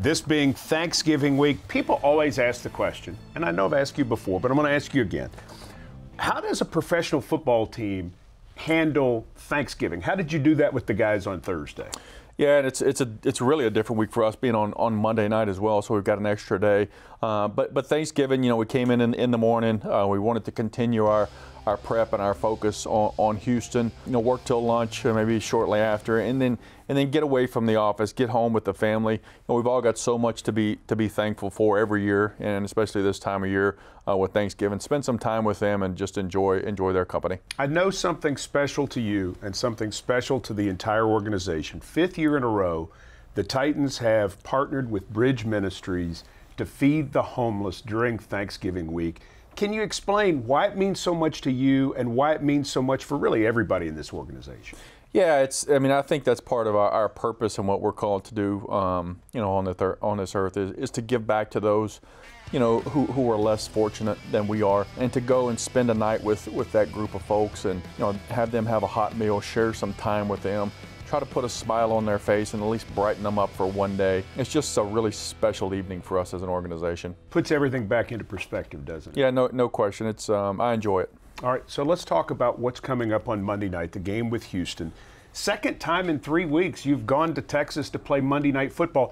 This being Thanksgiving week, people always ask the question, and I know I've asked you before, but I'm going to ask you again. How does a professional football team handle Thanksgiving? How did you do that with the guys on Thursday? Yeah, and it's really a different week for us being on Monday night as well, so we've got an extra day. But Thanksgiving, we came in the morning. We wanted to continue our prep and our focus on Houston. Work till lunch, maybe shortly after, and then get away from the office, get home with the family. We've all got so much to be thankful for every year, and especially this time of year with Thanksgiving. Spend some time with them and just enjoy their company. I know something special to you and something special to the entire organization. 5th year in a row, the Titans have partnered with Bridge Ministries to feed the homeless during Thanksgiving week. Can you explain why it means so much to you and why it means so much for really everybody in this organization? Yeah, I think that's part of our purpose and what we're called to do, on this earth is to give back to those, who are less fortunate than we are, and to go and spend a night with that group of folks and, have them have a hot meal, share some time with them, try to put a smile on their face and at least brighten them up for one day. It's just a really special evening for us as an organization. Puts everything back into perspective, doesn't it? Yeah, no question. It's I enjoy it. All right, so let's talk about what's coming up on Monday night, the game with Houston. Second time in 3 weeks you've gone to Texas to play Monday Night Football.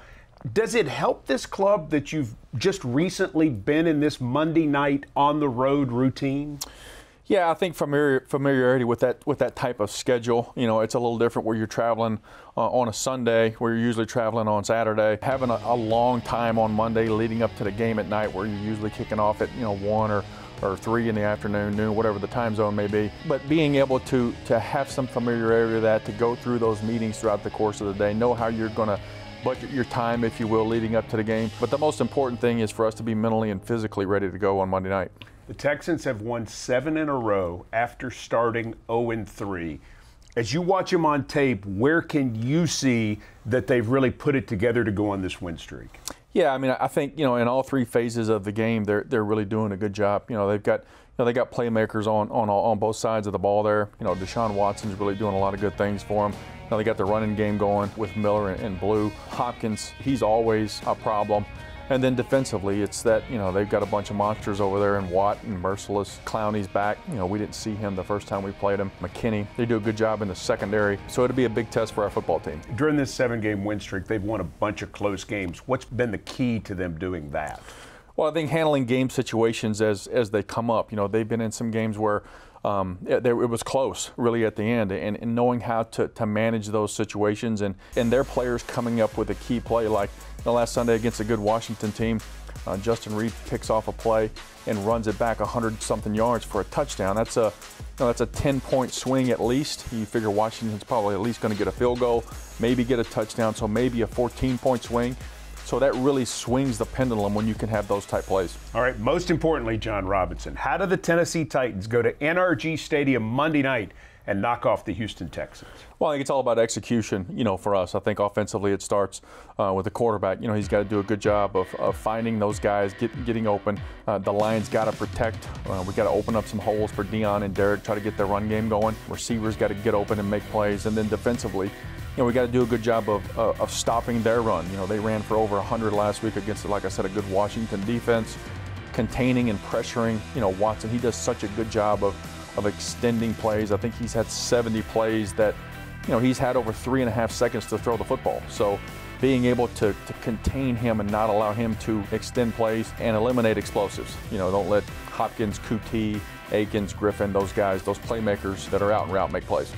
Does it help this club that you've just recently been in this Monday night on the road routine? Yeah, I think familiarity with that type of schedule. It's a little different where you're traveling on a Sunday, where you're usually traveling on Saturday. Having a long time on Monday leading up to the game at night, where you're usually kicking off at 1 or 3 in the afternoon, noon, whatever the time zone may be. But being able to have some familiarity with that, to go through those meetings throughout the course of the day, know how you're going to budget your time, if you will, leading up to the game. But the most important thing is for us to be mentally and physically ready to go on Monday night. The Texans have won 7 in a row after starting 0-3. As you watch them on tape, where can you see that they've really put it together to go on this win streak? Yeah, I think in all 3 phases of the game, they're really doing a good job. They've got they got playmakers on both sides of the ball there. Deshaun Watson's really doing a lot of good things for them. They got the running game going with Miller and Blue. Hopkins, he's always a problem. And then defensively, it's that, they've got a bunch of monsters over there in Watt and Merciless. Clowney's back. We didn't see him the first time we played him. McKinney, they do a good job in the secondary. So it'll be a big test for our football team. During this 7-game win streak, they've won a bunch of close games. What's been the key to them doing that? Well, I think handling game situations as they come up. They've been in some games where it was close, really, at the end, and knowing how to manage those situations and their players coming up with a key play, like the last Sunday against a good Washington team. Justin Reed picks off a play and runs it back 100-something yards for a touchdown. That's a 10-point swing at least. You figure Washington's probably at least going to get a field goal, maybe get a touchdown, so maybe a 14-point swing. So that really swings the pendulum when you can have those type plays. All right, most importantly, Jon Robinson, how do the Tennessee Titans go to NRG Stadium Monday night and knock off the Houston Texans? Well, I think it's all about execution, for us. I think offensively it starts with the quarterback. He's got to do a good job of finding those guys, getting open. The line's got to protect. We got to open up some holes for Dion and Derek, try to get their run game going. Receivers got to get open and make plays. And then defensively, we got to do a good job of stopping their run. They ran for over 100 last week against, like I said, a good Washington defense, containing and pressuring. Watson, he does such a good job of extending plays. I think he's had 70 plays that, he's had over 3.5 seconds to throw the football. So being able to contain him and not allow him to extend plays and eliminate explosives. Don't let Hopkins, Kuti, Akins, Griffin, those guys, those playmakers that are out and route make plays.